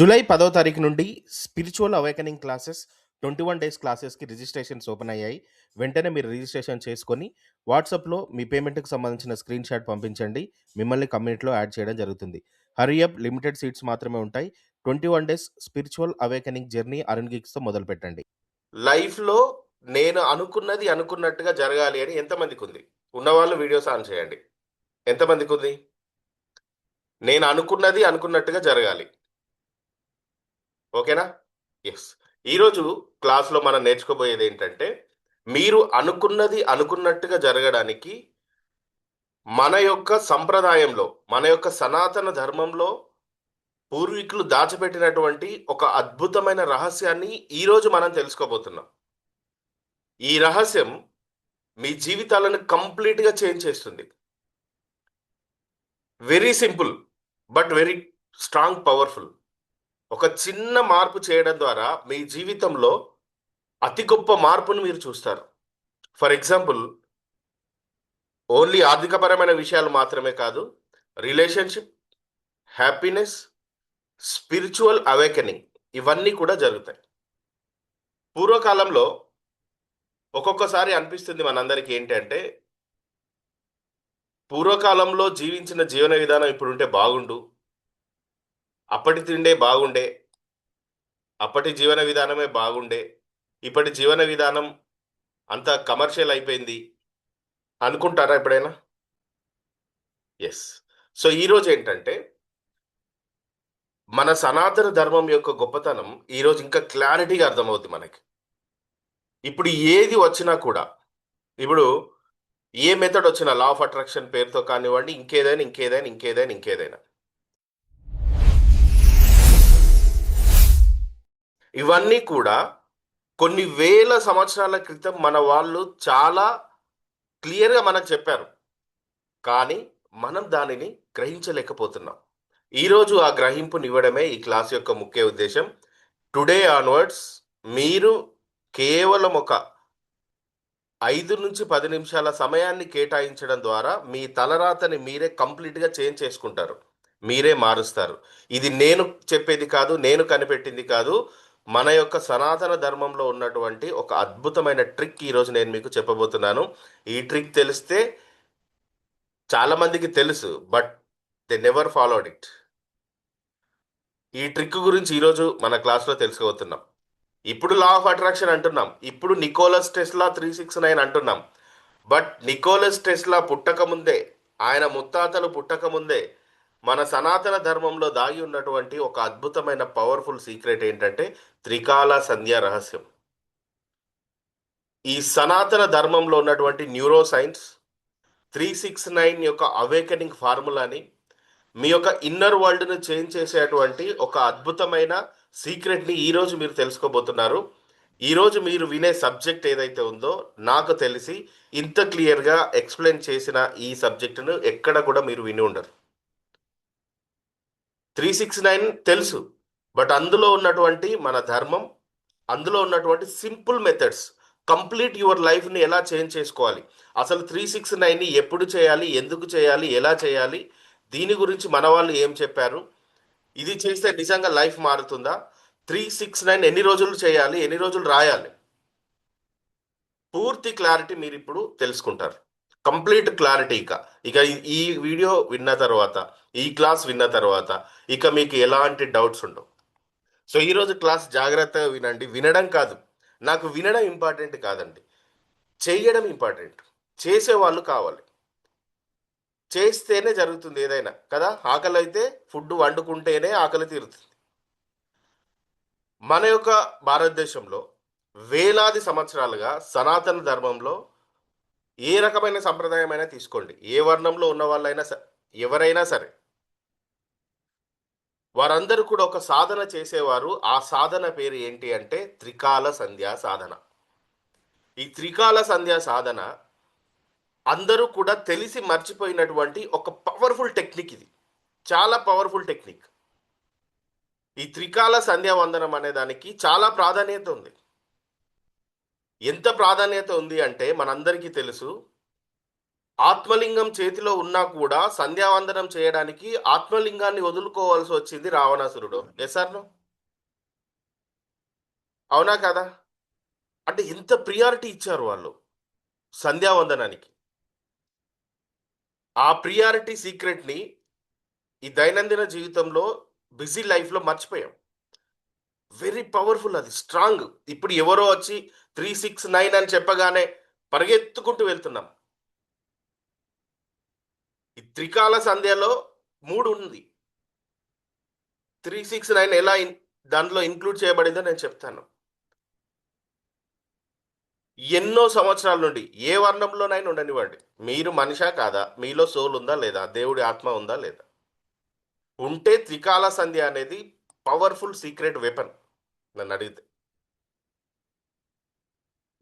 July 10వ తారీఖు నుండి స్పిరిచువల్ అవేకనింగ్ క్లాసెస్ 21 డేస్ క్లాసెస్‌కి రిజిస్ట్రేషన్స్ ఓపెన్ అయ్యాయి. వెంటనే మీరు రిజిస్ట్రేషన్ చేసుకొని వాట్సాప్‌లో మీ పేమెంట్‌కి సంబంధించిన స్క్రీన్ షాట్ పంపించండి. మిమ్మల్ని కమ్యూనిటీలో యాడ్ చేయడం జరుగుతుంది. హర్రీ అప్, లిమిటెడ్ సీట్స్ మాత్రమే ఉంటాయి. 21 days spiritual awakening journey Arun గిగ్స్‌తో మొదలుపెట్టండి. లైఫ్‌లో నేను అనుకున్నది అనుకున్నట్టుగా జరగాలి అని ఎంతమందికుంది? ఉన్నవాళ్ళు వీడియోస్ ఆన్ చేయండి. ఎంతమందికుంది? నేను అనుకున్నది అనుకున్నట్టుగా జరగాలి. ఓకేనా? యెస్. ఈరోజు క్లాస్‌లో మనం నేర్చుకోబోయేదేంటంటే, మీరు అనుకున్నది అనుకున్నట్టుగా జరగడానికి మన యొక్క సంప్రదాయంలో, మన యొక్క సనాతన ధర్మంలో పూర్వీకులు దాచిపెట్టినటువంటి ఒక అద్భుతమైన రహస్యాన్ని ఈరోజు మనం తెలుసుకోబోతున్నాం. ఈ రహస్యం మీ జీవితాలను కంప్లీట్‌గా చేంజ్ చేస్తుంది. Very simple. But very strong, powerful. ఒక చిన్న మార్పు చేయడం ద్వారా మీ జీవితంలో అతి గొప్ప మార్పును మీరు చూస్తారు. ఫర్ ఎగ్జాంపుల్, ఓన్లీ ఆర్థికపరమైన విషయాలు మాత్రమే కాదు, రిలేషన్‌షిప్, హ్యాపీనెస్, స్పిరిచువల్ అవేకెనింగ్ ఇవన్నీ కూడా జరుగుతాయి. పూర్వకాలంలో ఒక్కొక్కసారి అనిపిస్తుంది మనందరికీ ఏంటంటే, పూర్వకాలంలో జీవించిన జీవన విధానం ఇప్పుడుంటే బాగుండు. అప్పటి తిండే బాగుండే. అప్పటి జీవన విధానమే బాగుండే. ఇప్పటి జీవన విధానం అంతా కమర్షియల్ అయిపోయింది అనుకుంటారా ఎప్పుడైనా? యెస్. సో, ఈరోజేంటంటే, మన సనాతన ధర్మం యొక్క గొప్పతనం ఈరోజు ఇంకా క్లారిటీగా అర్థమవుద్ది మనకి. ఇప్పుడు ఏది వచ్చినా కూడా, ఇప్పుడు ఏ మెథడ్ వచ్చినా లా ఆఫ్ అట్రాక్షన్ పేరుతో కానివ్వండి, ఇంకేదైనా. ఇవన్నీ కూడా కొన్ని వేల సంవత్సరాల క్రితం మన వాళ్ళు చాలా క్లియర్‌గా మనకు చెప్పారు. కానీ మనం దానిని గ్రహించలేకపోతున్నాం. ఈరోజు ఆ గ్రహింపునివ్వడమే ఈ క్లాస్ యొక్క ముఖ్య ఉద్దేశ్యం. టుడే ఆన్వర్డ్స్ మీరు కేవలం ఒక 5-10 నిమిషాల సమయాన్ని కేటాయించడం ద్వారా మీ తలరాతని మీరే కంప్లీట్‌గా చేంజ్ చేసుకుంటారు. మీరే మారుస్తారు. ఇది నేను చెప్పేది కాదు, నేను కనిపెట్టింది కాదు. మన యొక్క సనాతన ధర్మంలో ఉన్నటువంటి ఒక అద్భుతమైన ట్రిక్ ఈరోజు నేను మీకు చెప్పబోతున్నాను. ఈ ట్రిక్ తెలిస్తే చాలా మందికి తెలుసు. But they never followed it. ఈ ట్రిక్ గురించి ఈరోజు మన క్లాస్‌లో తెలుసుకోబోతున్నాం. ఇప్పుడు లా ఆఫ్ అట్రాక్షన్ అంటున్నాం. ఇప్పుడు నికోలస్ టెస్లా 369 అంటున్నాం. బట్ నికోలస్ టెస్లా పుట్టకముందే, ఆయన ముత్తాతలు పుట్టకముందే మన సనాతన ధర్మంలో దాగి ఉన్నటువంటి ఒక అద్భుతమైన పవర్‌ఫుల్ సీక్రెట్ ఏంటంటే త్రికాల సంధ్య రహస్యం. ఈ సనాతన ధర్మంలో ఉన్నటువంటి న్యూరో సైన్స్ 369 యొక్క అవేకెనింగ్ ఫార్ములాని మీ యొక్క ఇన్నర్ వరల్డ్‌ని చేంజ్ చేసేటువంటి ఒక అద్భుతమైన సీక్రెట్‌ని ఈరోజు మీరు తెలుసుకోబోతున్నారు. ఈరోజు మీరు వినే సబ్జెక్ట్ ఏదైతే ఉందో, నాకు తెలిసి ఇంత క్లియర్‌గా ఎక్స్‌ప్లెయిన్ చేసిన ఈ సబ్జెక్ట్‌ను ఎక్కడ కూడా మీరు విని ఉండరు. 369 తెలుసు. బట్ అందులో ఉన్నటువంటి మన ధర్మం, అందులో ఉన్నటువంటి సింపుల్ మెథడ్స్, కంప్లీట్ యువర్ లైఫ్‌ని ఎలా చేంజ్ చేసుకోవాలి, అసలు 369ని ఎప్పుడు చేయాలి, ఎందుకు చేయాలి, ఎలా చేయాలి, దీని గురించి మన వాళ్ళు ఏం చెప్పారు, ఇది చేస్తే నిజంగా లైఫ్ మారుతుందా, 369 ఎన్ని రోజులు చేయాలి, ఎన్ని రోజులు రాయాలి, పూర్తి క్లారిటీ మీరిప్పుడు తెలుసుకుంటారు. కంప్లీట్ క్లారిటీ ఇక. ఇక ఈ వీడియో విన్న తర్వాత, ఈ క్లాస్ విన్న తర్వాత ఇక మీకు ఎలాంటి డౌట్స్ ఉండవు. సో, ఈరోజు క్లాస్ జాగ్రత్తగా వినండి. వినడం కాదు. నాకు వినడం ఇంపార్టెంట్ కాదండి. చెయ్యడం ఇంపార్టెంట్. చేసేవాళ్ళు కావాలి. చేస్తేనే జరుగుతుంది ఏదైనా. కదా! ఆకలైతే ఫుడ్ వండుకుంటేనే ఆకలి తీరుతుంది. మన యొక్క భారతదేశంలో వేలాది సంవత్సరాలుగా సనాతన ధర్మంలో ఏ రకమైన సంప్రదాయమైనా తీసుకోండి. ఏ వర్ణంలో ఉన్నవాళ్ళైనా ఎవరైనా సరే. వారందరూ కూడా ఒక సాధన చేసేవారు. ఆ సాధన పేరు ఏంటి అంటే త్రికాల సంధ్యా సాధన. ఈ త్రికాల సంధ్యా సాధన అందరూ కూడా తెలిసి మర్చిపోయినటువంటి ఒక పవర్‌ఫుల్ టెక్నిక్ ఇది. చాలా పవర్‌ఫుల్ టెక్నిక్. ఈ త్రికాల సంధ్యా వందనం అనే దానికి చాలా ప్రాధాన్యత ఉంది. ఎంత ప్రాధాన్యత ఉంది అంటే మనందరికీ తెలుసు. ఆత్మలింగం చేతిలో ఉన్నా కూడా సంధ్యావందనం చేయడానికి ఆత్మలింగాన్ని వదులుకోవాల్సి వచ్చింది రావణాసురుడు. Yes or no? అవునా కదా? అంటే ఎంత ప్రియారిటీ ఇచ్చారు వాళ్ళు సంధ్యావందనానికి. ఆ ప్రియారిటీ సీక్రెట్ని ఈ దైనందిన జీవితంలో బిజీ లైఫ్లో మర్చిపోయాం. వెరీ పవర్ఫుల్, అది స్ట్రాంగ్. ఇప్పుడు ఎవరో వచ్చి 369 అని చెప్పగానే పరిగెత్తుకుంటూ వెళ్తున్నాం. ఈ త్రికాల సంధ్యలో 3 ఉంది. 369 ఎలా దాంట్లో ఇంక్లూడ్ చేయబడిందో నేను చెప్తాను. ఎన్నో సంవత్సరాల నుండి ఏ వర్ణంలోనైనా ఉండనివ్వండి, మీరు మనిషా కాదా, మీలో సోల్ ఉందా లేదా, దేవుడి ఆత్మ ఉందా లేదా, ఉంటే త్రికాల సంధ్య అనేది పవర్ఫుల్ సీక్రెట్ వెపన్ నన్ను అడిగితే.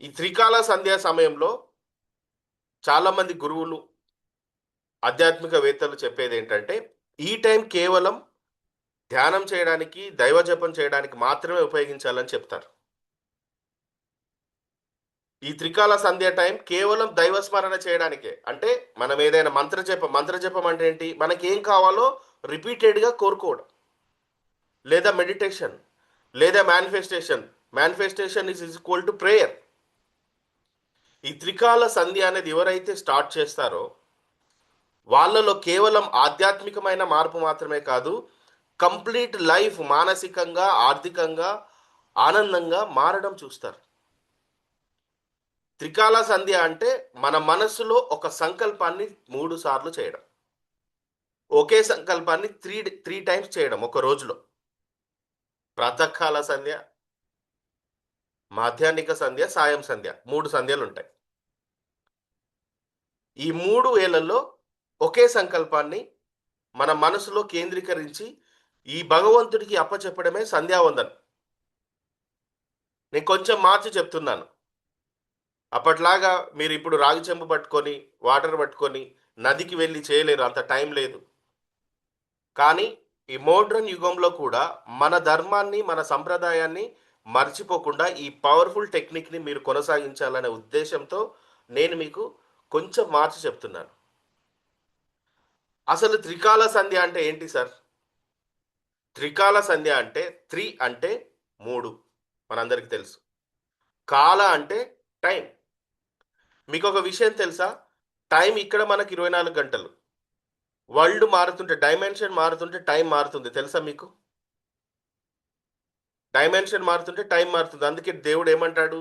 ఈ త్రికాల సంధ్య సమయంలో చాలామంది గురువులు, ఆధ్యాత్మికవేత్తలు చెప్పేది ఏంటంటే ఈ టైం కేవలం ధ్యానం చేయడానికి, దైవ జపం చేయడానికి మాత్రమే ఉపయోగించాలని చెప్తారు. ఈ త్రికాల సంధ్య టైం కేవలం దైవస్మరణ చేయడానికే. అంటే మనం ఏదైనా మంత్రజపం అంటే ఏంటి, మనకి ఏం కావాలో రిపీటెడ్గా కోరుకోవడం, లేదా మెడిటేషన్, లేదా manifestation. Manifestation is equal to prayer. ఈ త్రికాల సంధ్య అనేది ఎవరైతే స్టార్ట్ చేస్తారో వాళ్ళలో కేవలం ఆధ్యాత్మికమైన మార్పు మాత్రమే కాదు, కంప్లీట్ లైఫ్ మానసికంగా, ఆర్థికంగా, ఆనందంగా మారడం చూస్తారు. త్రికాల సంధ్య అంటే మన మనస్సులో ఒక సంకల్పాన్ని 3 సార్లు చేయడం, ఒకే సంకల్పాన్ని త్రీ టైమ్స్ చేయడం ఒక రోజులో. ప్రాతకాల సంధ్య, మాధ్యాహ్నిక సంధ్య, సాయం సంధ్య, 3 సంధ్యలు ఉంటాయి. ఈ 3 వేళల్లో ఒకే సంకల్పాన్ని మన మనసులో కేంద్రీకరించి ఈ భగవంతుడికి అప్పచెప్పడమే సంధ్యావందనం. నేను కొంచెం మార్చి చెప్తున్నాను. అప్పట్లాగా మీరు ఇప్పుడు రాగి చెంబు పట్టుకొని, వాటర్ పట్టుకొని నదికి వెళ్ళి చేయలేరు, అంత టైం లేదు. కానీ ఈ మోడ్రన్ యుగంలో కూడా మన ధర్మాన్ని, మన సంప్రదాయాన్ని మర్చిపోకుండా ఈ పవర్ఫుల్ టెక్నిక్ని మీరు కొనసాగించాలనే ఉద్దేశంతో నేను మీకు కొంచెం మార్చి చెప్తున్నాను. అసలు త్రికాల సంధ్య అంటే ఏంటి సార్? త్రికాల సంధ్య అంటే అంటే 3 మనందరికీ తెలుసు. కాల అంటే టైం. మీకు ఒక విషయం తెలుసా? టైం ఇక్కడ మనకి 24 గంటలు. వరల్డ్ మారుతుంటే, డైమెన్షన్ మారుతుంటే టైం మారుతుంది, తెలుసా మీకు? డైమెన్షన్ మారుతుంటే టైం మారుతుంది. అందుకే దేవుడు ఏమంటాడు,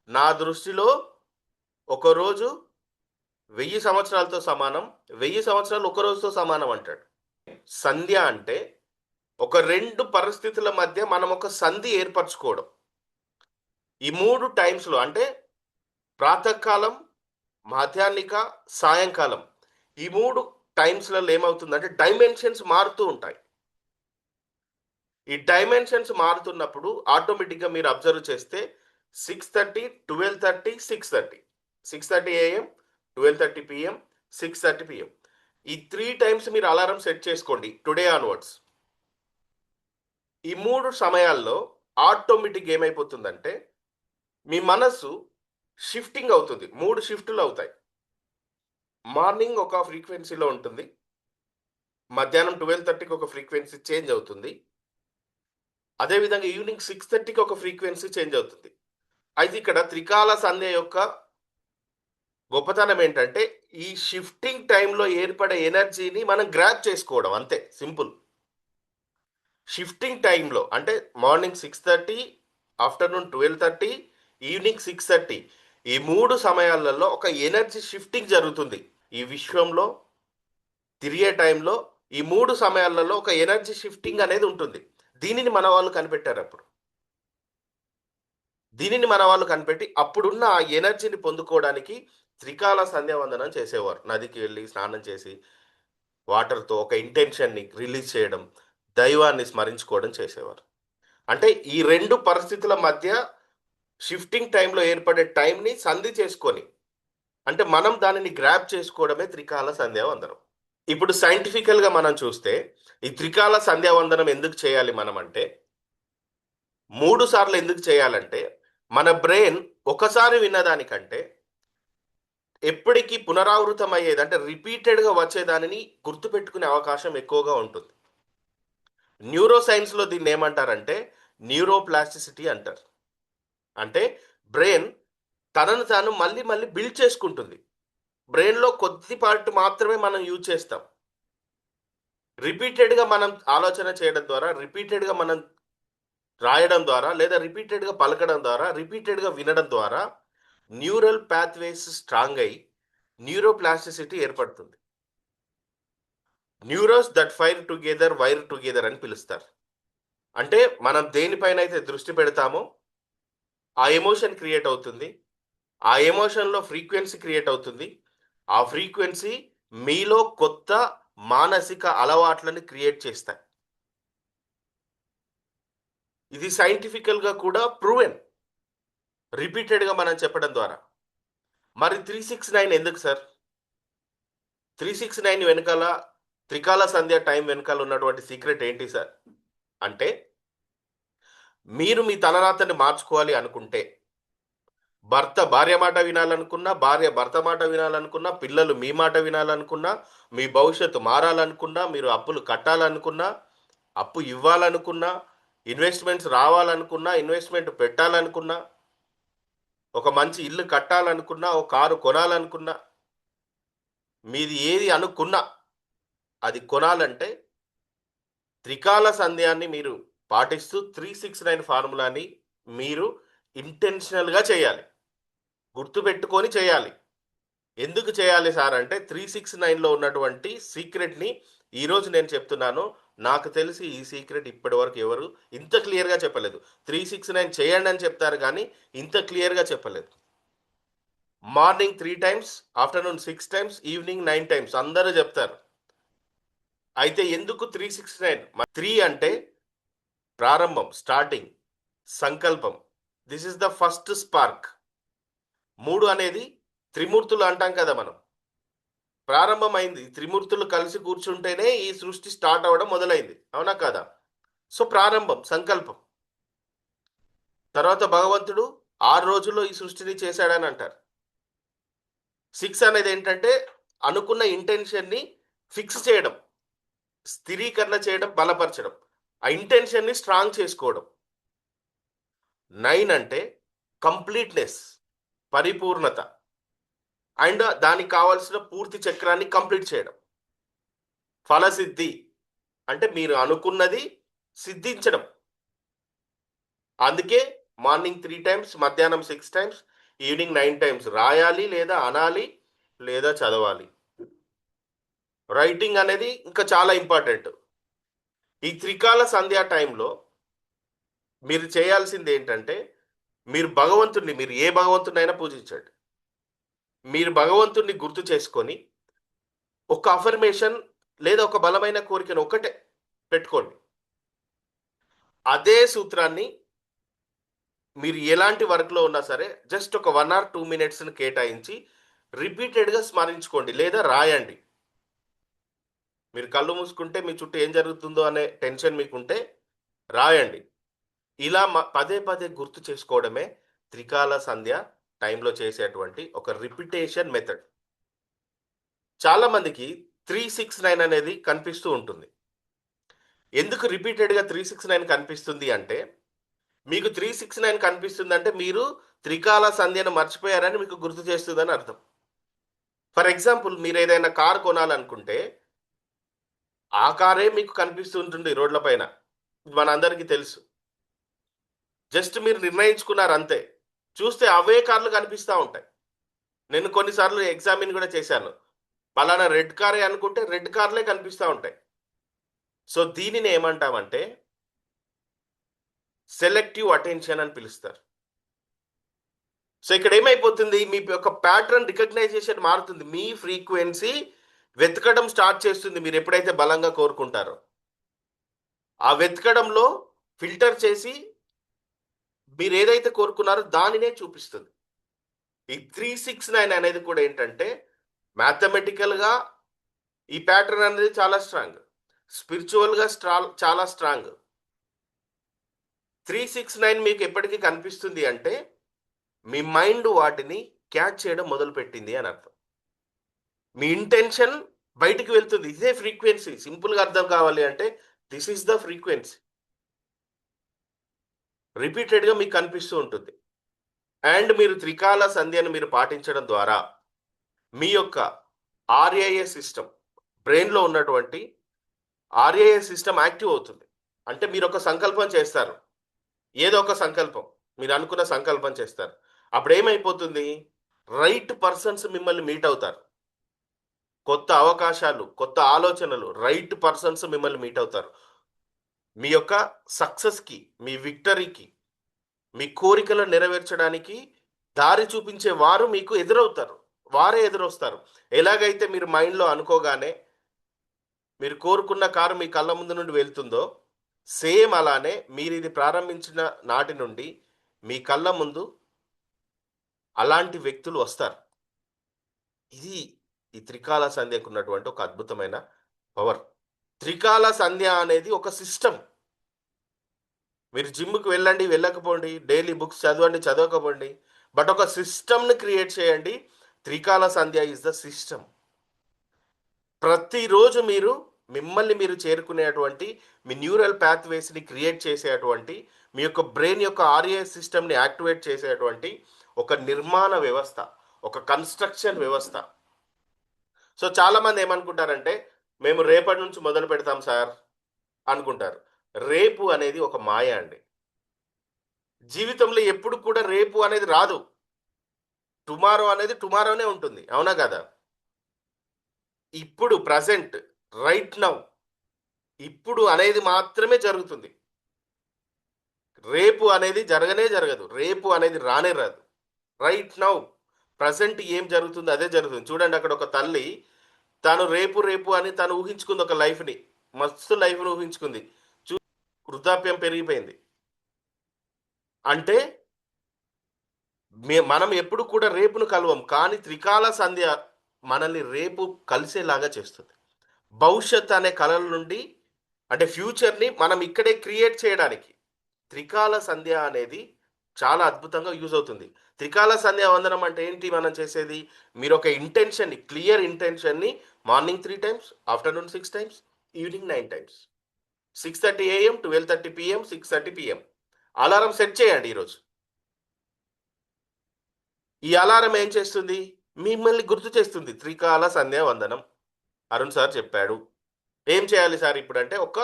నా దృష్టిలో ఒక రోజు 1000 సంవత్సరాలతో సమానం, 1000 సంవత్సరాలు ఒక రోజుతో సమానం అంటాడు. సంధ్య అంటే ఒక 2 పరిస్థితుల మధ్య మనం ఒక సంధి ఏర్పరచుకోవడం. ఈ 3 టైమ్స్లో అంటే ప్రాతకాలం, మాధ్యాహ్నిక, సాయంకాలం, ఈ 3 టైమ్స్లలో ఏమవుతుందంటే డైమెన్షన్స్ మారుతూ ఉంటాయి. ఈ డైమెన్షన్స్ మారుతున్నప్పుడు ఆటోమేటిక్గా మీరు అబ్జర్వ్ చేస్తే 6:30, 12:30, 6:30, 6:30 AM, 12:30 PM, 6:30 PM, ఈ 3 టైమ్స్ మీరు అలారం సెట్ చేసుకోండి టుడే ఆన్వర్డ్స్. ఈ 3 సమయాల్లో ఆటోమేటిక్ ఏమైపోతుందంటే మీ మనస్సు షిఫ్టింగ్ అవుతుంది. 3 షిఫ్టులు అవుతాయి. మార్నింగ్ ఒక ఫ్రీక్వెన్సీలో ఉంటుంది, మధ్యాహ్నం 12:30కి ఒక ఫ్రీక్వెన్సీ చేంజ్ అవుతుంది, అదేవిధంగా ఈవినింగ్ 6:30కి ఒక ఫ్రీక్వెన్సీ చేంజ్ అవుతుంది. అయితే ఇక్కడ త్రికాల సంధ్య యొక్క గొప్పతనం ఏంటంటే ఈ షిఫ్టింగ్ టైంలో ఏర్పడే ఎనర్జీని మనం గ్రాప్ చేసుకోవడం, అంతే సింపుల్. షిఫ్టింగ్ టైంలో అంటే మార్నింగ్ 6:30, ఆఫ్టర్నూన్ 12:30, ఈవినింగ్ 6:30, ఈ 3 సమయాలలో ఒక ఎనర్జీ షిఫ్టింగ్ జరుగుతుంది. ఈ విశ్వంలో తిరిగే టైంలో ఈ 3 సమయాలలో ఒక ఎనర్జీ షిఫ్టింగ్ అనేది ఉంటుంది. దీనిని మన వాళ్ళు కనిపెట్టారు. దీనిని మన వాళ్ళు కనిపెట్టి అప్పుడున్న ఆ ఎనర్జీని పొందుకోవడానికి త్రికాల సంధ్యావందనం చేసేవారు. నదికి వెళ్ళి స్నానం చేసి వాటర్తో ఒక ఇంటెన్షన్ని రిలీజ్ చేయడం, దైవాన్ని స్మరించుకోవడం చేసేవారు. అంటే ఈ 2 పరిస్థితుల మధ్య షిఫ్టింగ్ టైంలో ఏర్పడే టైంని సంధి చేసుకొని, అంటే మనం దానిని గ్రాప్ చేసుకోవడమే త్రికాల సంధ్యావందనం. ఇప్పుడు సైంటిఫికల్గా మనం చూస్తే ఈ త్రికాల సంధ్యావందనం ఎందుకు చేయాలి మనం అంటే, 3 సార్లు ఎందుకు చేయాలంటే మన బ్రెయిన్ ఒకసారి విన్నదానికంటే ఎప్పటికీ పునరావృతం అయ్యేది అంటే రిపీటెడ్గా వచ్చేదానిని గుర్తుపెట్టుకునే అవకాశం ఎక్కువగా ఉంటుంది. న్యూరో సైన్స్లో దీన్ని ఏమంటారంటే న్యూరోప్లాస్టిసిటీ అంటారు. అంటే బ్రెయిన్ తనను తాను మళ్ళీ మళ్ళీ బిల్డ్ చేసుకుంటుంది. బ్రెయిన్లో కొద్దిపాటి మాత్రమే మనం యూజ్ చేస్తాం. రిపీటెడ్గా మనం ఆలోచన చేయడం ద్వారా, రిపీటెడ్గా మనం రాయడం ద్వారా, లేదా రిపీటెడ్గా పలకడం ద్వారా, రిపీటెడ్గా వినడం ద్వారా న్యూరల్ పాత్వేస్ స్ట్రాంగ్ అయి న్యూరోప్లాస్టిసిటీ ఏర్పడుతుంది. Neurons that fire together wire together అని పిలుస్తారు. అంటే మనం దేనిపైన అయితే దృష్టి పెడతామో ఆ ఎమోషన్ క్రియేట్ అవుతుంది. ఆ ఎమోషన్లో ఫ్రీక్వెన్సీ క్రియేట్ అవుతుంది. ఆ ఫ్రీక్వెన్సీ మీలో కొత్త మానసిక అలవాట్లను క్రియేట్ చేస్తాయి. ఇది సైంటిఫికల్గా కూడా ప్రూవెన్, రిపీటెడ్గా మనం చెప్పడం ద్వారా. మరి 369 ఎందుకు సార్? 369 వెనకాల త్రికాల సంధ్య టైం వెనకాల ఉన్నటువంటి సీక్రెట్ ఏంటి సార్ అంటే, మీరు మీ తలరాతని మార్చుకోవాలి అనుకుంటే, భర్త భార్య మాట వినాలనుకున్నా, భార్య భర్త మాట వినాలనుకున్నా, పిల్లలు మీ మాట వినాలనుకున్నా, మీ భవిష్యత్తు మారాలనుకున్నా, మీరు అప్పులు కట్టాలనుకున్నా, అప్పు ఇవ్వాలనుకున్నా, ఇన్వెస్ట్మెంట్స్ రావాలనుకున్నా, ఇన్వెస్ట్మెంట్ పెట్టాలనుకున్నా, ఒక మంచి ఇల్లు కట్టాలనుకున్నా, ఒక కారు కొనాలనుకున్నా, మీది ఏది అనుకున్నా అది కొనాలంటే త్రికాల సంధ్యాన్ని మీరు పాటిస్తూ 369 ఫార్ములాని మీరు ఇంటెన్షనల్గా చేయాలి, గుర్తుపెట్టుకొని చేయాలి. ఎందుకు చేయాలి సార్ అంటే 369లో ఉన్నటువంటి సీక్రెట్ని ఈరోజు నేను చెప్తున్నాను. నాకు తెలిసి ఈ సీక్రెట్ ఇప్పటి వరకు ఎవరు ఇంత క్లియర్గా చెప్పలేదు. 369 చేయండి అని చెప్తారు కానీ ఇంత క్లియర్గా చెప్పలేదు. Morning 3 times, afternoon 6 times, evening 9 times అందరూ చెప్తారు. అయితే ఎందుకు 369? 3 అంటే ప్రారంభం, స్టార్టింగ్, సంకల్పం. This is the first spark. 3 అనేది త్రిమూర్తులు అంటాం కదా మనం. ప్రారంభమైంది, త్రిమూర్తులు కలిసి కూర్చుంటేనే ఈ సృష్టి స్టార్ట్ అవ్వడం మొదలైంది, అవునా కదా? సో ప్రారంభం, సంకల్పం. తర్వాత భగవంతుడు 6 రోజుల్లో ఈ సృష్టిని చేశాడని అంటారు. 6 అనేది ఏంటంటే అనుకున్న ఇంటెన్షన్ని ఫిక్స్ చేయడం, స్థిరీకరణ చేయడం, బలపరచడం, ఆ ఇంటెన్షన్ని స్ట్రాంగ్ చేసుకోవడం. 9 అంటే కంప్లీట్నెస్, పరిపూర్ణత, అండ్ దానికి కావాల్సిన పూర్తి చక్రాన్ని కంప్లీట్ చేయడం. ఫలసిద్ధి అంటే మీరు అనుకున్నది సిద్ధించడం. అందుకే మార్నింగ్ 3 టైమ్స్, మధ్యాహ్నం 6 టైమ్స్, ఈవినింగ్ 9 టైమ్స్ రాయాలి, లేదా అనాలి, లేదా చదవాలి. రైటింగ్ అనేది ఇంకా చాలా ఇంపార్టెంట్. ఈ త్రికాల సంధ్యా టైంలో మీరు చేయాల్సింది ఏంటంటే, మీరు ఏ భగవంతుడినైనా పూజించండి. మీరు భగవంతుడిని గుర్తు చేసుకొని ఒక అఫర్మేషన్ లేదా ఒక బలమైన కోరికను ఒకటే పెట్టుకోండి. అదే సూత్రాన్ని మీరు ఎలాంటి వర్క్లో ఉన్నా సరే జస్ట్ ఒక 1 or 2 మినిట్స్ని కేటాయించి రిపీటెడ్గా స్మరించుకోండి లేదా రాయండి. మీరు కళ్ళు మూసుకుంటే మీ చుట్టూ ఏం జరుగుతుందో అనే టెన్షన్ మీకుంటే రాయండి. ఇలా పదే పదే గుర్తు చేసుకోవడమే త్రికాల సంధ్య టైంలో చేసేటువంటి ఒక రిపిటేషన్ మెథడ్. చాలామందికి 369 అనేది కనిపిస్తూ ఉంటుంది. ఎందుకు రిపీటెడ్గా 369 కనిపిస్తుంది అంటే, మీకు 369 కనిపిస్తుందంటే మీరు త్రికాల సంధ్యను మర్చిపోయారని మీకు గుర్తు చేస్తుందని అర్థం. ఫర్ ఎగ్జాంపుల్, మీరు ఏదైనా కార్ కొనాలనుకుంటే ఆ కారే మీకు కనిపిస్తుంటుంది రోడ్ల పైన, మనందరికీ తెలుసు. జస్ట్ మీరు నిర్ణయించుకున్నారు అంతే, చూస్తే అవే కార్లు కనిపిస్తూ ఉంటాయి. నేను కొన్నిసార్లు ఎగ్జామిన్ కూడా చేశాను. పలానా రెడ్ కారే అనుకుంటే రెడ్ కార్లే కనిపిస్తూ ఉంటాయి. సో దీనిని ఏమంటామంటే సెలెక్టివ్ అటెన్షన్ అని పిలుస్తారు. సో ఇక్కడ ఏమైపోతుంది, మీ యొక్క ప్యాటర్న్ రికగ్నైజేషన్ మారుతుంది, మీ ఫ్రీక్వెన్సీ వెతకడం స్టార్ట్ చేస్తుంది. మీరు ఎప్పుడైతే బలంగా కోరుకుంటారో ఆ వెతకడంలో ఫిల్టర్ చేసి మీరు ఏదైతే కోరుకున్నారో దానినే చూపిస్తుంది. ఈ 369 అనేది కూడా ఏంటంటే మ్యాథమెటికల్గా ఈ ప్యాటర్న్ అనేది చాలా స్ట్రాంగ్, స్పిరిచువల్గా చాలా స్ట్రాంగ్. 369 మీకు ఎప్పటికీ కనిపిస్తుంది అంటే మీ మైండ్ వాటిని క్యాచ్ చేయడం మొదలుపెట్టింది అని అర్థం. మీ ఇంటెన్షన్ బయటికి వెళ్తుంది. ఇదే ఫ్రీక్వెన్సీ. సింపుల్‌గా అర్థం కావాలి అంటే దిస్ ఈస్ ద ఫ్రీక్వెన్సీ. రిపీటెడ్‌గా మీకు కనిపిస్తూ ఉంటుంది. అండ్ మీరు త్రికాల సంధ్యను మీరు పాటించడం ద్వారా మీ యొక్క ఆర్ఐఏ సిస్టమ్, బ్రెయిన్‌లో ఉన్నటువంటి ఆర్ఐఏ సిస్టమ్ యాక్టివ్ అవుతుంది. అంటే మీరొక సంకల్పం చేస్తారు. ఏదో ఒక సంకల్పం. మీరు అనుకున్న సంకల్పం చేస్తారు. అప్పుడేమైపోతుంది? రైట్ పర్సన్స్ మిమ్మల్ని మీట్ అవుతారు. కొత్త అవకాశాలు, కొత్త ఆలోచనలు, రైట్ పర్సన్స్ మిమ్మల్ని మీట్ అవుతారు. మీ యొక్క సక్సెస్‌కి, మీ విక్టరీకి, మీ కోరికలను నెరవేర్చడానికి దారి చూపించే వారు మీకు ఎదురవుతారు. వారే ఎదురొస్తారు. ఎలాగైతే మీరు మైండ్‌లో అనుకోగానే మీరు కోరుకున్న కారు మీ కళ్ళ ముందు నుండి వెళ్తుందో, సేమ్ అలానే మీరిది ప్రారంభించిన నాటి నుండి మీ కళ్ళ ముందు అలాంటి వ్యక్తులు వస్తారు. ఇది ఈ త్రికాల సంధ్యకున్నటువంటి ఒక అద్భుతమైన పవర్. త్రికాల సంధ్య అనేది ఒక సిస్టమ్. మీరు జిమ్‌కి వెళ్ళండి, వెళ్ళకపోండి. డైలీ బుక్స్ చదవండి, చదవకపోండి. బట్ ఒక సిస్టమ్‌ని క్రియేట్ చేయండి. త్రికాల సంధ్య ఈస్ ద సిస్టమ్. ప్రతిరోజు మీరు మిమ్మల్ని మీరు చేరుకునేటువంటి మీ న్యూరల్ పాత్‌వేస్‌ని క్రియేట్ చేసేటువంటి, మీ యొక్క బ్రెయిన్ యొక్క ఆర్ఏ సిస్టమ్‌ని యాక్టివేట్ చేసేటువంటి ఒక నిర్మాణ వ్యవస్థ, ఒక కన్‌స్ట్రక్షన్ వ్యవస్థ. సో, చాలామంది ఏమనుకుంటారంటే, మేము రేపటి నుంచి మొదలు పెడతాం సార్ అనుకుంటారు. రేపు అనేది ఒక మాయ అండి. జీవితంలో ఎప్పుడు కూడా రేపు అనేది రాదు. టుమారో అనేది టుమారోనే ఉంటుంది. అవునా కాదా? ఇప్పుడు ప్రెజెంట్, రైట్ నౌ, ఇప్పుడు అనేది మాత్రమే జరుగుతుంది. రేపు అనేది జరగనే జరగదు. రేపు అనేది రానే రాదు. రైట్ నౌ ప్రెజెంట్ ఏం జరుగుతుందో అదే జరుగుతుంది. చూడండి, అక్కడ ఒక తల్లి తాను రేపు రేపు అని తను ఊహించుకుంది ఒక లైఫ్‌ని. మస్తు లైఫ్‌ని ఊహించుకుంది. చు వృద్ధాప్యం పెరిగిపోయింది. అంటే మనం ఎప్పుడు కూడా రేపును కలవం. కానీ త్రికాల సంధ్య మనల్ని రేపు కలిసేలాగా చేస్తుంది. భవిష్యత్ అనే కలల నుండి, అంటే ఫ్యూచర్‌ని మనం ఇక్కడే క్రియేట్ చేయడానికి త్రికాల సంధ్య అనేది చాలా అద్భుతంగా యూజ్ అవుతుంది. త్రికాల సంధ్యా వందనం అంటే ఏంటి మనం చేసేది? మీరొక ఇంటెన్షన్‌ని, క్లియర్ ఇంటెన్షన్‌ని morning 3 times, afternoon 6 times, evening 9 times. 6:30 AM, 12:30 PM, 6:30 PM. Alarm set చేయండి ఈరోజు. ఈ అలారం ఏం చేస్తుంది? మిమ్మల్ని గుర్తు చేస్తుంది. త్రికాల సంధ్యా వందనం. అరుణ్ సార్ చెప్పాడు. ఏం చేయాలి సార్ ఇప్పుడంటే, ఒక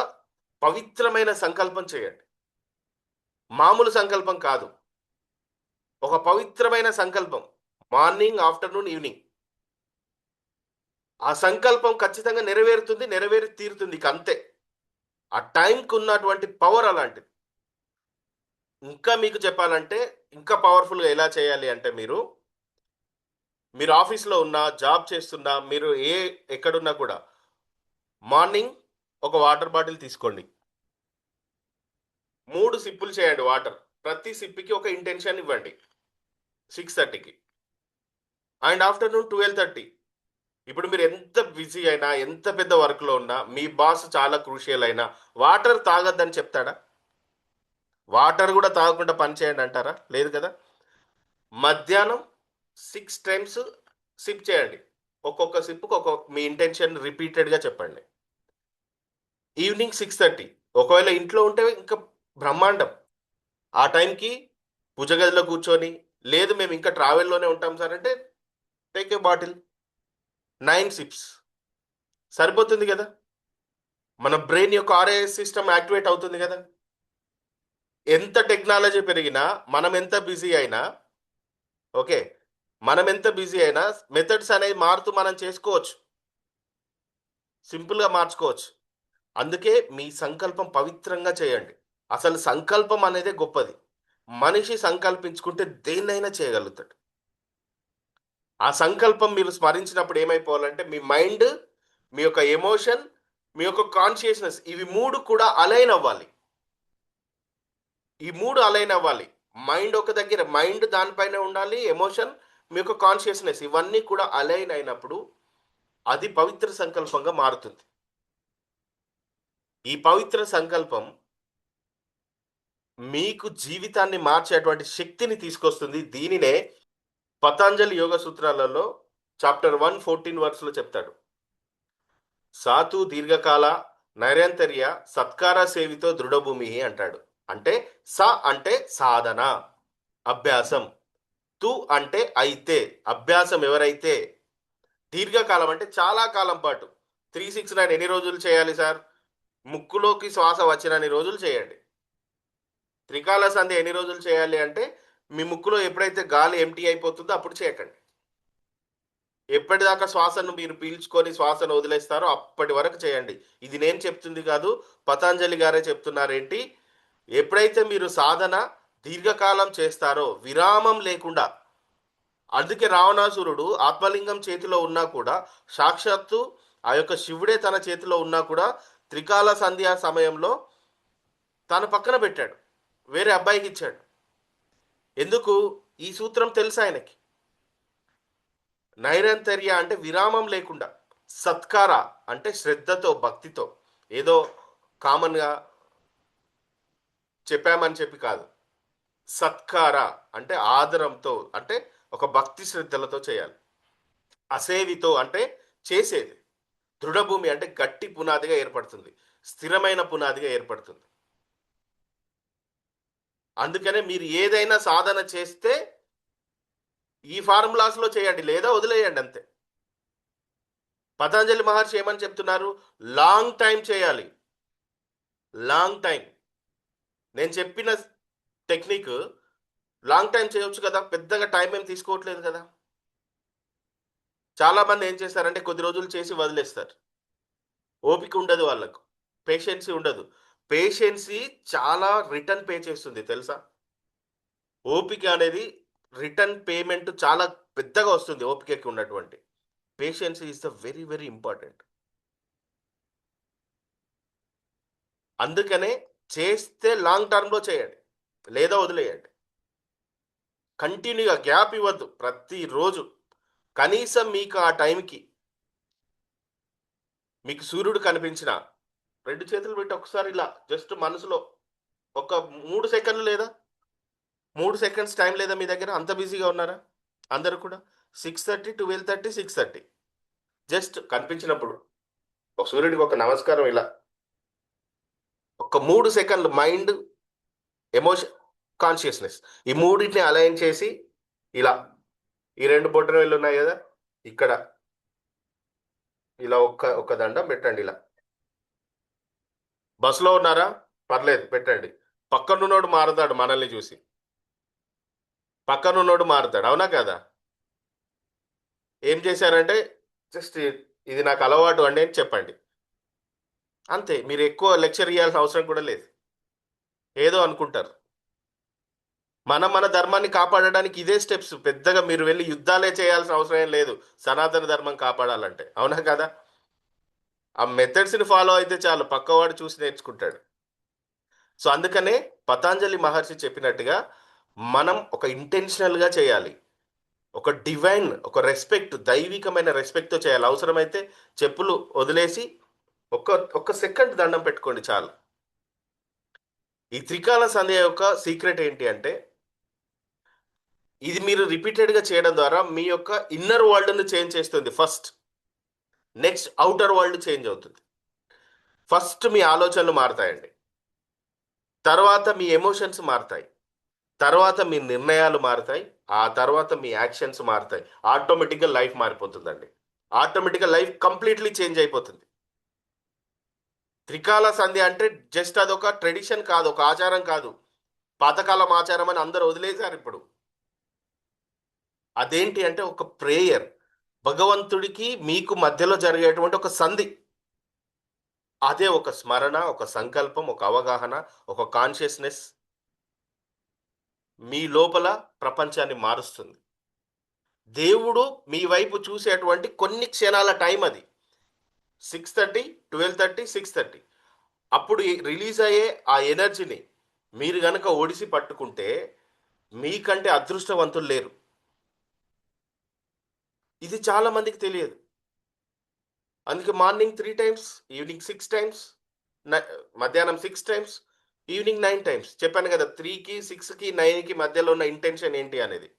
పవిత్రమైన సంకల్పం చేయండి. మామూలు సంకల్పం కాదు. ఒక పవిత్రమైన సంకల్పం. Morning, afternoon, evening. ఆ సంకల్పం ఖచ్చితంగా నెరవేరుతుంది. నెరవేరి తీరుతుంది. ఇక అంతే. ఆ టైంకి ఉన్నటువంటి పవర్ అలాంటిది. ఇంకా మీకు చెప్పాలంటే, ఇంకా పవర్‌ఫుల్‌గా ఎలా చేయాలి అంటే మీరు ఆఫీస్‌లో ఉన్నా, జాబ్ చేస్తున్నా, మీరు ఎక్కడున్నా కూడా మార్నింగ్ ఒక వాటర్ బాటిల్ తీసుకోండి. 3 సిప్పులు చేయండి వాటర్. ప్రతి సిప్‌కి ఒక ఇంటెన్షన్ ఇవ్వండి. 6:30కి. And afternoon 12:30. ఇప్పుడు మీరు ఎంత బిజీ అయినా, ఎంత పెద్ద వర్క్‌లో ఉన్నా, మీ బాస్ చాలా క్రూషియల్ అయినా, వాటర్ తాగొద్దని చెప్తాడా? వాటర్ గూడా తాగకుండా పని చేయండి అంటారా? లేదు కదా! మధ్యాహ్నం 6 టైమ్స్ సిప్ చేయండి. ఒక్కొక్క సిప్‌కి మీ ఇంటెన్షన్ రిపీటెడ్‌గా చెప్పండి. ఈవినింగ్ 6:30. ఒకవేళ ఇంట్లో ఉంటే ఇంకా బ్రహ్మాండం. ఆ టైంకి పూజ గదిలో కూర్చొని, లేదు మేము ఇంకా ట్రావెల్‌లోనే ఉంటాం సార్ అంటే, టేక్ ఎ బాటిల్, 9 సిప్స్ సరిపోతుంది గదా! మన బ్రెయిన్ యొక్క ఆర్ఐఎస్ సిస్టమ్ యాక్టివేట్ అవుతుంది గదా! ఎంత టెక్నాలజీ పెరిగినా, మనం ఎంత బిజీ అయినా, ఓకే. మనం ఎంత బిజీ అయినా మెథడ్స్ అనేవి మారుతూ మనం చేసుకోవచ్చు. సింపుల్‌గా మార్చుకోవచ్చు. అందుకే మీ సంకల్పం పవిత్రంగా చేయండి. అసలు సంకల్పం అనేదే గొప్పది. మనిషి సంకల్పించుకుంటే దేన్నైనా చేయగలుగుతాడు. ఆ సంకల్పం మీరు స్మరించినప్పుడు ఏమైపోవాలంటే మీ మైండ్, మీ యొక్క ఎమోషన్, మీ యొక్క కాన్షియస్‌నెస్ ఇవి 3 కూడా అలైన్ అవ్వాలి. ఈ 3 అలైన్ అవ్వాలి. మైండ్ దానిపైనే ఉండాలి. ఎమోషన్, మీ యొక్క కాన్షియస్‌నెస్ ఇవన్నీ కూడా అలైన్ అయినప్పుడు అది పవిత్ర సంకల్పంగా మారుతుంది. ఈ పవిత్ర సంకల్పం మీకు జీవితాన్ని మార్చేటువంటి శక్తిని తీసుకొస్తుంది. దీనినే పతాంజలి యోగ సూత్రాలలో చాప్టర్ 114 వర్స్లో చెప్తాడు, సాతు దీర్ఘకాల నైరంతర్య సత్కార సేవితో దృఢభూమి అంటాడు. అంటే స అంటే సాధన, అభ్యాసం. తు అంటే అయితే, అభ్యాసం ఎవరైతే. దీర్ఘకాలం అంటే చాలా కాలం పాటు. 369 ఎన్ని రోజులు చేయాలి సార్? ముక్కులోకి శ్వాస వచ్చినన్ని రోజులు చేయండి. త్రికాల సంధి ఎన్ని రోజులు చేయాలి అంటే, మీ ముక్కులో ఎప్పుడైతే గాలి ఎంటీ అయిపోతుందో అప్పుడు చేయకండి. ఎప్పటిదాకా శ్వాసను మీరు పీల్చుకొని శ్వాసను వదిలేస్తారో అప్పటి వరకు చేయండి. ఇది నేను చెప్తుంది కాదు, పతాంజలి గారే చెప్తున్నారేంటి. ఎప్పుడైతే మీరు సాధన దీర్ఘకాలం చేస్తారో, విరామం లేకుండా. అందుకే రావణాసురుడు ఆత్మలింగం చేతిలో ఉన్నా కూడా, సాక్షాత్తు ఆ యొక్క శివుడే తన చేతిలో ఉన్నా కూడా, త్రికాల సంధ్యా సమయంలో తన పక్కన పెట్టాడు, వేరే అబ్బాయికి ఇచ్చాడు. ఎందుకు? ఈ సూత్రం తెలుసు ఆయనకి. నైరంతర్య అంటే విరామం లేకుండా, సత్కార అంటే శ్రద్ధతో భక్తితో, ఏదో కామన్గా చెప్పామని చెప్పి కాదు. సత్కార అంటే ఆదరంతో, అంటే ఒక భక్తి శ్రద్ధలతో చేయాలి. అసేవితో అంటే చేసేది. దృఢభూమి అంటే గట్టి పునాదిగా ఏర్పడుతుంది, స్థిరమైన పునాదిగా ఏర్పడుతుంది. అందుకనే మీరు ఏదైనా సాధన చేస్తే ఈ ఫార్ములాస్లో చేయండి, లేదా వదిలేయండి అంతే. పతంజలి మహర్షి ఏమని చెప్తున్నారు? లాంగ్ టైం చేయాలి, లాంగ్ టైం. నేను చెప్పిన టెక్నిక్ లాంగ్ టైం చేయొచ్చు కదా, పెద్దగా టైం ఏం తీసుకోవట్లేదు కదా. చాలామంది ఏం చేస్తారంటే కొద్ది రోజులు చేసి వదిలేస్తారు. ఓపిక ఉండదు వాళ్ళకు, పేషెన్సీ ఉండదు. పేషెన్సీ చాలా రిటర్న్ పే చేస్తుంది తెలుసా. ఓపిక అనేది రిటర్న్ పేమెంట్ చాలా పెద్దగా వస్తుంది ఓపికకి ఉన్నటువంటి. Patience is the very very important. అందుకనే చేస్తే లాంగ్ టర్మ్లో చేయండి, లేదా వదిలేయండి. కంటిన్యూగా గ్యాప్ ఇవ్వద్దు. ప్రతిరోజు కనీసం మీకు ఆ టైంకి మీకు సూర్యుడు కనిపించిన 2 చేతులు పెట్టి ఒకసారి ఇలా జస్ట్ మనసులో ఒక 3 సెకండ్లు, లేదా 3 సెకండ్స్ టైం లేదా మీ దగ్గర? అంత బిజీగా ఉన్నారా అందరూ కూడా? 6:30, 12:30, 6:30 జస్ట్ కనిపించినప్పుడు ఒక సూర్యుడికి ఒక నమస్కారం ఇలా, ఒక 3 సెకండ్లు. మైండ్, ఎమోషన్, కాన్షియస్నెస్, ఈ మూడింటిని అలైన్ చేసి ఇలా, ఈ 2 బొట్టన వేళ్ళు ఉన్నాయి కదా, ఇక్కడ ఇలా ఒక్క దండం పెట్టండి. ఇలా బస్సులో ఉన్నారా? పర్లేదు పెట్టండి. పక్కనున్నోడు మారుతాడు మనల్ని చూసి, పక్కనున్నోడు మారుతాడు, అవునా కదా? ఏం చేశారంటే జస్ట్ ఇది నాకు అలవాటు అండి అని చెప్పండి, అంతే. మీరు ఎక్కువ లెక్చర్ ఇవ్వాల్సిన అవసరం కూడా లేదు. ఏదో అనుకుంటారు. మన ధర్మాన్ని కాపాడడానికి ఇదే స్టెప్స్. పెద్దగా మీరు వెళ్ళి యుద్ధాలే చేయాల్సిన అవసరం ఏం లేదు సనాతన ధర్మం కాపాడాలంటే, అవునా కదా? ఆ మెథడ్స్ని ఫాలో అయితే చాలు, పక్కవాడు చూసి నేర్చుకుంటాడు. సో అందుకనే పతాంజలి మహర్షి చెప్పినట్టుగా మనం ఒక ఇంటెన్షనల్గా చేయాలి, ఒక డివైన్, ఒక రెస్పెక్ట్, దైవికమైన రెస్పెక్ట్తో చేయాలి. అవసరమైతే చెప్పులు వదిలేసి ఒక్క సెకండ్ దండం పెట్టుకోండి చాలు. ఈ త్రికాల సంధ్య యొక్క సీక్రెట్ ఏంటి అంటే, ఇది మీరు రిపీటెడ్గా చేయడం ద్వారా మీ యొక్క ఇన్నర్ వరల్డ్ని చేంజ్ చేస్తుంది first. Next outer world change అవుతుంది. ఫస్ట్ మీ ఆలోచనలు మారుతాయండి, తర్వాత మీ ఎమోషన్స్ మారుతాయి, తర్వాత మీ నిర్ణయాలు మారుతాయి, ఆ తర్వాత మీ యాక్షన్స్ మారుతాయి. ఆటోమేటిక్గా లైఫ్ మారిపోతుందండి. ఆటోమేటిక్గా లైఫ్ కంప్లీట్లీ చేంజ్ అయిపోతుంది. త్రికాల సంధ్య అంటే జస్ట్ అదొక ట్రెడిషన్ కాదు, ఒక ఆచారం కాదు, పాతకాలం ఆచారం అని అందరూ వదిలేశారు ఇప్పుడు. అదేంటి అంటే ఒక ప్రేయర్, భగవంతుడికి మీకు మధ్యలో జరిగేటువంటి ఒక సంధి. అదే ఒక స్మరణ, ఒక సంకల్పం, ఒక అవగాహన, ఒక కాన్షియస్నెస్ మీ లోపల ప్రపంచాన్ని మారుస్తుంది. దేవుడు మీ వైపు చూసేటువంటి కొన్ని క్షణాల టైం అది. 6:30, 12:30, 6:30 అప్పుడు రిలీజ్ అయ్యే ఆ ఎనర్జీని మీరు గనక ఒడిసి పట్టుకుంటే మీకంటే అదృష్టవంతులు లేరు. ఇది చాలా మందికి తెలియదు. అందుకే మార్నింగ్ 3 టైమ్స్, ఈవినింగ్ 6 టైమ్స్, మధ్యాహ్నం 6 టైమ్స్, ఈవినింగ్ 9 టైమ్స్. చెప్పాను కదా 3కి, 6కి, 9కి మధ్యలో ఉన్న ఇంటెన్షన్ ఏంటి అనేది.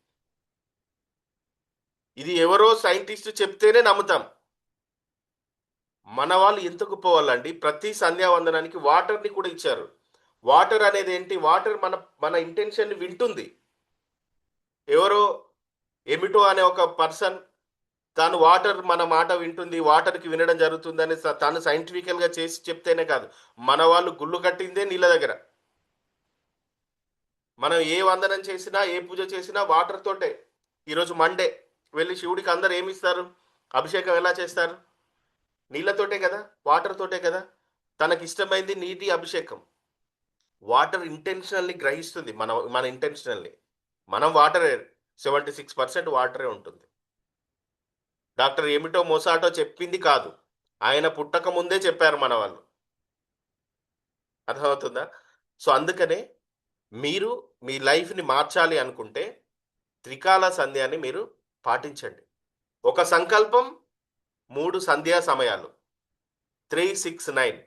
ఇది ఎవరో సైంటిస్ట్ చెప్తేనే నమ్ముతాం. మన వాళ్ళు ఎంత గొప్పవాళ్ళండి. ప్రతి సంధ్యావందనానికి వాటర్‌ని కూడా ఇచ్చారు. వాటర్ అనేది ఏంటి? వాటర్ మన మన ఇంటెన్షన్‌ని వింటుంది. ఎవరో ఎమిటో అనే ఒక పర్సన్ తాను వాటర్ మన మాట వింటుంది. వాటర్‌కి వినడం జరుగుతుందని తను సైంటిఫికల్‌గా చేసి చెప్తేనే కాదు. మన వాళ్ళు గుళ్ళు కట్టిందే నీళ్ళ దగ్గర. మనం ఏ వందనం చేసినా, ఏ పూజ చేసినా వాటర్ తోటే. ఈరోజు మండే. వెళ్లి శివుడికి అందరూ ఏమిస్తారు? అభిషేకం ఎలా చేస్తారు? నీళ్ళతోటే కదా! వాటర్ తోటే కదా! తనకిష్టమైంది నీటి అభిషేకం. వాటర్ ఇంటెన్షనల్‌ని గ్రహిస్తుంది. మన ఇంటెన్షనల్‌ని. మనం వాటరే. 76% వాటరే ఉంటుంది. డాక్టర్ ఏమిటో మొసాటో చెప్పింది కాదు. ఆయన పుట్టక ముందే చెప్పారు మన వాళ్ళు. అర్థమవుతుందా? సో, అందుకనే మీరు మీ లైఫ్‌ని మార్చాలి అనుకుంటే త్రికాల సంధ్యాని మీరు పాటించండి. ఒక సంకల్పం 3 సంధ్యా సమయాలు. 3, 6, 9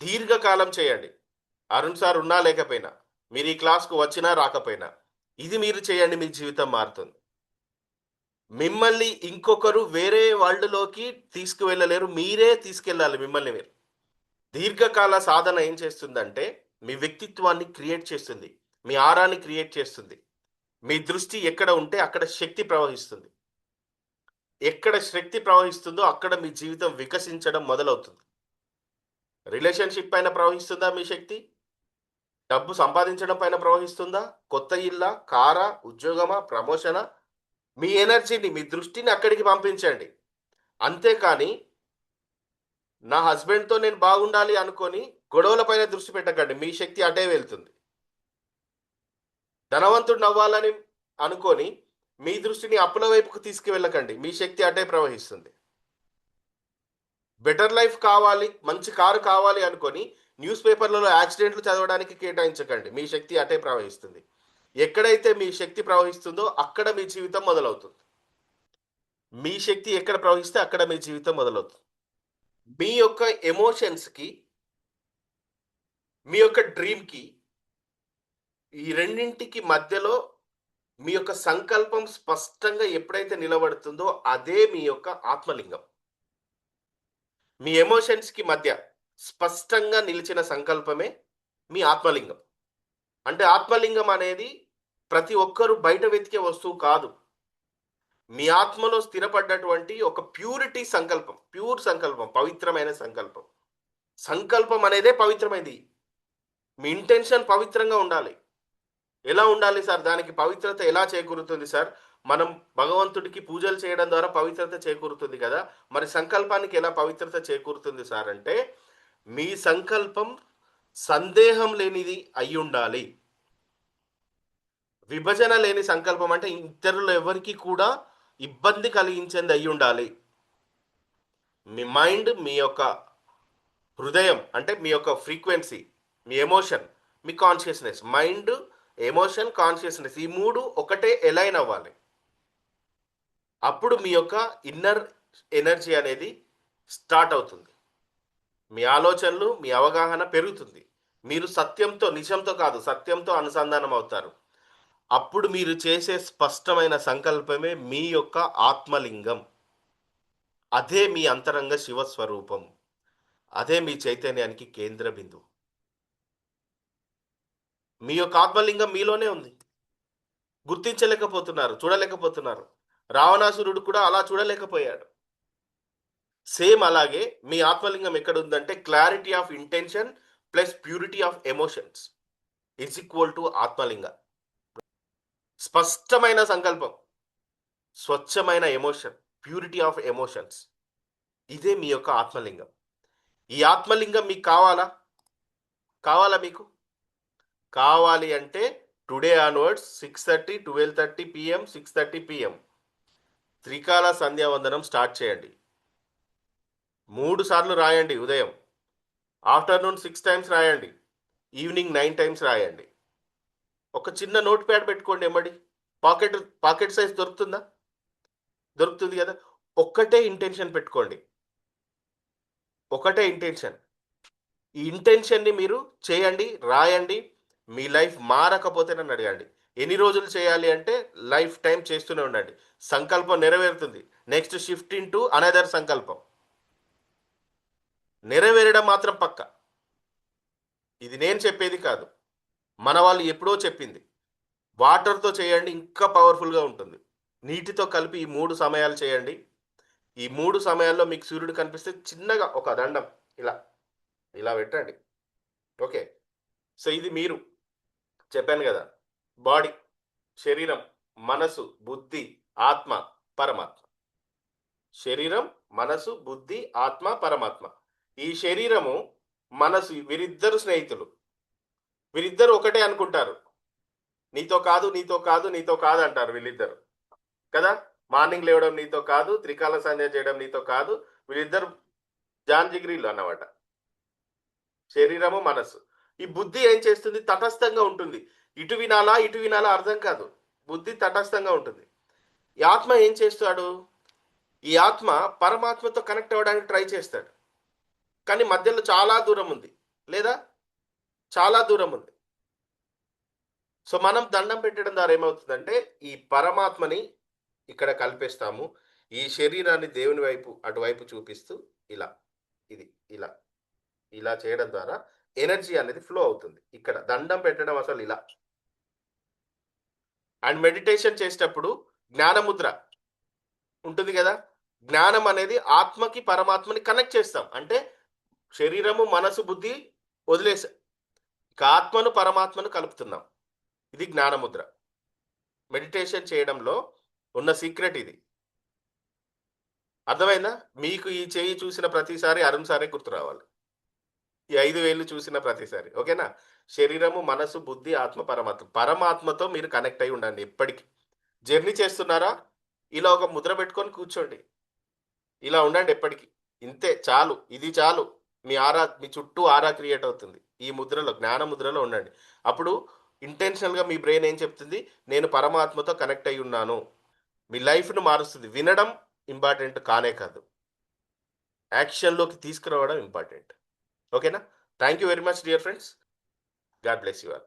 దీర్ఘకాలం చేయండి. అరుణ్ సార్ ఉన్నా లేకపోయినా, మీరు ఈ క్లాస్‌కు వచ్చినా రాకపోయినా, ఇది మీరు చేయండి మీ జీవితం మారుతుంది. మిమ్మల్ని ఇంకొకరు వేరే వరల్డ్‌లోకి తీసుకువెళ్ళలేరు. మీరే తీసుకెళ్ళాలి మిమ్మల్ని మీరు. దీర్ఘకాల సాధన ఏం చేస్తుందంటే, మీ వ్యక్తిత్వాన్ని క్రియేట్ చేస్తుంది. మీ ఆరాని క్రియేట్ చేస్తుంది. మీ దృష్టి ఎక్కడ ఉంటే అక్కడ శక్తి ప్రవహిస్తుంది. ఎక్కడ శక్తి ప్రవహిస్తుందో అక్కడ మీ జీవితం వికసించడం మొదలవుతుంది. రిలేషన్‌షిప్ పైన ప్రవహిస్తుందా మీ శక్తి? డబ్బు సంపాదించడం పైన ప్రవహిస్తుందా? కొత్త ఇల్లా? కారా? ఉద్యోగమా? ప్రమోషనా? మీ ఎనర్జీని, మీ దృష్టిని అక్కడికి పంపించండి. అంతేకాని నా హస్బెండ్‌తో నేను బాగుండాలి అనుకోని గొడవల పైన దృష్టి పెట్టకండి. మీ శక్తి అటే వెళ్తుంది. ధనవంతుడినవ్వాలని అనుకోని మీ దృష్టిని అప్పుల వైపుకు తీసుకువెళ్ళకండి. మీ శక్తి అటే ప్రవహిస్తుంది. బెటర్ లైఫ్ కావాలి, మంచి కారు కావాలి అనుకోని న్యూస్ పేపర్‌లలో యాక్సిడెంట్లు చదవడానికి కేటాయించకండి. మీ శక్తి అటే ప్రవహిస్తుంది. ఎక్కడైతే మీ శక్తి ప్రవహిస్తుందో అక్కడ మీ జీవితం మొదలవుతుంది. మీ శక్తి ఎక్కడ ప్రవహిస్తే అక్కడ మీ జీవితం మొదలవుతుంది. మీ యొక్క ఎమోషన్స్‌కి, మీ యొక్క డ్రీమ్‌కి ఈ రెండింటికి మధ్యలో మీ యొక్క సంకల్పం స్పష్టంగా ఎప్పుడైతే నిలబడుతుందో అదే మీ యొక్క ఆత్మలింగం. మీ ఎమోషన్స్‌కి మధ్య స్పష్టంగా నిలిచిన సంకల్పమే మీ ఆత్మలింగం. అంటే ఆత్మలింగం అనేది ప్రతి ఒక్కరు బయట వెతికే వస్తువు కాదు. మీ ఆత్మలో స్థిరపడ్డటువంటి ఒక ప్యూరిటీ సంకల్పం. ప్యూర్ సంకల్పం. పవిత్రమైన సంకల్పం. సంకల్పం అనేదే పవిత్రమైంది. మీ ఇంటెన్షన్ పవిత్రంగా ఉండాలి. ఎలా ఉండాలి సార్? దానికి పవిత్రత ఎలా చేకూరుతుంది సార్? మనం భగవంతుడికి పూజలు చేయడం ద్వారా పవిత్రత చేకూరుతుంది కదా! మరి సంకల్పానికి ఎలా పవిత్రత చేకూరుతుంది సార్ అంటే, మీ సంకల్పం సందేహం లేనిది అయ్యుండాలి. విభజన లేని సంకల్పం అంటే ఇతరులు ఎవరికీ కూడా ఇబ్బంది కలిగించేది అయ్యుండాలి. మీ మైండ్, మీ యొక్క హృదయం అంటే మీ యొక్క ఫ్రీక్వెన్సీ, మీ ఎమోషన్, మీ కాన్షియస్‌నెస్. మైండ్, ఎమోషన్, కాన్షియస్‌నెస్ ఈ 3 ఒకటే ఎలైన్ అవ్వాలి. అప్పుడు మీ యొక్క ఇన్నర్ ఎనర్జీ అనేది స్టార్ట్ అవుతుంది. మీ ఆలోచనలు, మీ అవగాహన పెరుగుతుంది. మీరు సత్యంతో, నిజంతో కాదు, సత్యంతో అనుసంధానం అవుతారు. అప్పుడు మీరు చేసే స్పష్టమైన సంకల్పమే మీ యొక్క ఆత్మలింగం. అదే మీ అంతరంగ శివస్వరూపం. అదే మీ చైతన్యానికి కేంద్ర బిందువు. మీ యొక్క ఆత్మలింగం మీలోనే ఉంది. గుర్తించలేకపోతున్నారు, చూడలేకపోతున్నారు. రావణాసురుడు కూడా అలా చూడలేకపోయాడు. సేమ్ అలాగే మీ ఆత్మలింగం ఎక్కడుందంటే clarity of intention plus purity of emotions is equal to ఆత్మలింగ. స్పష్టమైన సంకల్పం, స్వచ్ఛమైన ఎమోషన్, ప్యూరిటీ ఆఫ్ ఎమోషన్స్. ఇదే మీ యొక్క ఆత్మలింగం. ఈ ఆత్మలింగం మీకు కావాలా? కావాలా మీకు? కావాలి అంటే టుడే ఆన్వర్డ్స్ 6:30, 12:30 PM, 6:30 PM త్రికాల సంధ్యావందనం స్టార్ట్ చేయండి. 3 సార్లు రాయండి ఉదయం. ఆఫ్టర్‌నూన్ 6 టైమ్స్ రాయండి. ఈవినింగ్ 9 టైమ్స్ రాయండి. ఒక చిన్న నోట్ ప్యాడ్ పెట్టుకోండి ఎమ్మడి. పాకెట్ పాకెట్ సైజ్ దొరుకుతుందా? దొరుకుతుంది కదా! ఒక్కటే ఇంటెన్షన్ పెట్టుకోండి. ఒకటే ఇంటెన్షన్. ఈ ఇంటెన్షన్‌ని మీరు చేయండి, రాయండి. మీ లైఫ్ మారకపోతే నన్ను అడగండి. ఎన్ని రోజులు చేయాలి అంటే లైఫ్ టైం చేస్తూనే ఉండండి. సంకల్పం నెరవేరుతుంది. Next shift in to another సంకల్పం. నెరవేరడం మాత్రం పక్క. ఇది నేను చెప్పేది కాదు, మన వాళ్ళు ఎప్పుడో చెప్పింది. వాటర్తో చేయండి, ఇంకా పవర్ఫుల్గా ఉంటుంది. నీటితో కలిపి ఈ 3 సమయాలు చేయండి. ఈ 3 సమయాల్లో మీకు సూర్యుడు కనిపిస్తే చిన్నగా ఒక దండం ఇలా ఇలా పెట్టండి. ఓకే. సో ఇది మీరు చెప్పాను కదా, బాడీ, శరీరం, మనసు, బుద్ధి, ఆత్మ, పరమాత్మ. శరీరం, మనసు, బుద్ధి, ఆత్మ, పరమాత్మ. ఈ శరీరము, మనసు వీరిద్దరు స్నేహితులు. వీరిద్దరు ఒకటే అనుకుంటారు. నీతో కాదు, నీతో కాదు, నీతో కాదు అంటారు వీళ్ళిద్దరు కదా. మార్నింగ్ లేవడం నీతో కాదు, త్రికాల సంధ్య చేయడం నీతో కాదు. వీళ్ళిద్దరు జాన్ జిగ్రీలు అన్నమాట. శరీరము, మనస్సు. ఈ బుద్ధి ఏం చేస్తుంది? తటస్థంగా ఉంటుంది. ఇటు వినాలా ఇటు వినాలా అర్థం కాదు. బుద్ధి తటస్థంగా ఉంటుంది. ఈ ఆత్మ ఏం చేస్తాడు? ఈ ఆత్మ పరమాత్మతో కనెక్ట్ అవ్వడానికి ట్రై చేస్తాడు. కానీ మధ్యలో చాలా దూరం ఉంది, లేదా చాలా దూరం ఉంది. సో మనం దండం పెట్టడం ద్వారా ఏమవుతుందంటే ఈ పరమాత్మని ఇక్కడ కల్పిస్తాము. ఈ శరీరాన్ని దేవుని వైపు అటువైపు చూపిస్తూ ఇలా ఇది ఇలా ఇలా చేయడం ద్వారా ఎనర్జీ అనేది ఫ్లో అవుతుంది. ఇక్కడ దండం పెట్టడం అసలు ఇలా. అండ్ మెడిటేషన్ చేసేటప్పుడు జ్ఞానముద్ర ఉంటుంది కదా. జ్ఞానం అనేది ఆత్మకి పరమాత్మని కనెక్ట్ చేస్తాం. అంటే శరీరము, మనసు, బుద్ధి వదిలేసా, ఇక ఆత్మను పరమాత్మను కలుపుతున్నాం. ఇది జ్ఞానముద్ర. మెడిటేషన్ చేయడంలో ఉన్న సీక్రెట్ ఇది. అర్థమైందా? మీకు ఈ చేయి చూసిన ప్రతిసారి అరుణ్ సారే గుర్తు రావాలి. ఈ 5 వేళ్ళు చూసిన ప్రతిసారి. ఓకేనా? శరీరము, మనసు, బుద్ధి, ఆత్మ, పరమాత్మ. పరమాత్మతో మీరు కనెక్ట్ అయి ఉండండి ఎప్పటికీ. జర్నీ చేస్తున్నారా? ఇలా ఒక ముద్ర పెట్టుకొని కూర్చోండి. ఇలా ఉండండి ఎప్పటికీ. ఇంతే చాలు. ఇది చాలు. మీ చుట్టూ ఆరా క్రియేట్ అవుతుంది. ఈ ముద్రలో, జ్ఞాన ముద్రలో ఉండండి. అప్పుడు ఇంటెన్షనల్గా మీ బ్రెయిన్ ఏం చెప్తుంది? నేను పరమాత్మతో కనెక్ట్ అయి ఉన్నాను. మీ లైఫ్ను మారుస్తుంది. వినడం ఇంపార్టెంట్ కానే కాదు, యాక్షన్లోకి తీసుకురావడం ఇంపార్టెంట్. ఓకేనా? Thank you very much dear friends. God bless you all.